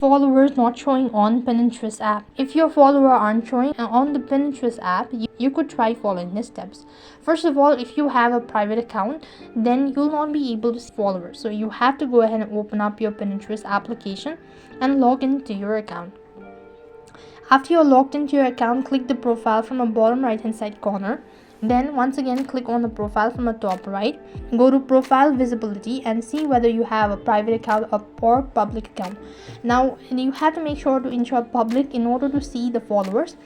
followers not showing on Pinterest app. If your follower aren't showing on the Pinterest app, you could try following the steps. First of all, if you have a private account, then you'll not be able to see followers. So you have to go ahead and open up your Pinterest application and log into your account. After you're logged into your account, click the profile from the bottom right hand side corner. Then once again click on the profile from the top right. Go to profile visibility and see whether you have a private account or public account. Now you have to make sure to ensure public in order to see the followers.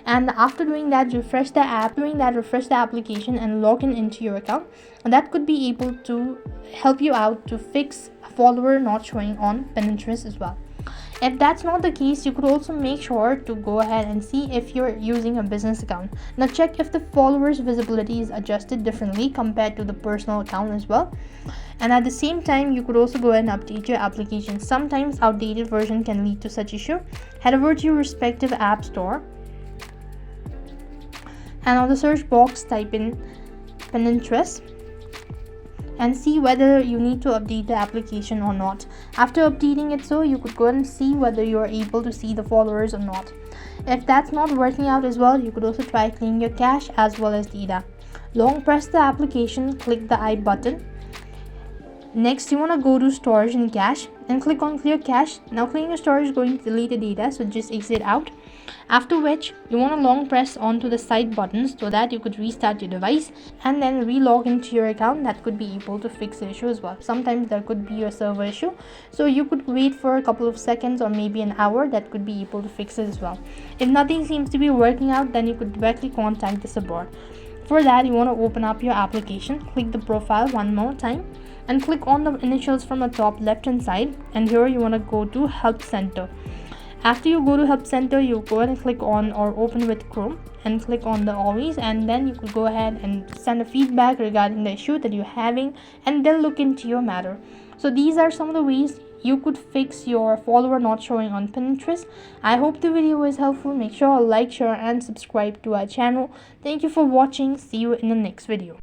And after doing that, refresh the app. Doing that, refresh the application and log in into your account. And that could be able to help you out to fix a follower not showing on Pinterest as well. If that's not the case, you could also make sure to go ahead and see if you're using a business account. Now check if the followers visibility is adjusted differently compared to the personal account as well. And at the same time, you could also go ahead and update your application. Sometimes outdated version can lead to such issue. Head over to your respective app store and on the search box type in Pinterest and see whether you need to update the application or not. After updating it, so you could go and see whether you are able to see the followers or not. If that's not working out as well, you could also try cleaning your cache as well as data. Long press the application, click the I button. Next, you want to go to storage and cache and click on clear cache. Now cleaning your storage is going to delete the data, so just exit out. After which, you want to long press onto the side buttons so that you could restart your device and then relog into your account. That could be able to fix the issue as well. Sometimes there could be a server issue, so you could wait for a couple of seconds or maybe an hour. That could be able to fix it as well. If nothing seems to be working out, then you could directly contact the support. For that, you want to open up your application, click the profile one more time and click on the initials from the top left hand side, and here you want to go to help center. After you go to help center, you go ahead and click on or open with Chrome and click on the always, and then you could go ahead and send a feedback regarding the issue that you're having and they'll look into your matter. So these are some of the ways you could fix your follower not showing on Pinterest. I hope the video was helpful. Make sure to like, share and subscribe to our channel. Thank you for watching. See you in the next video.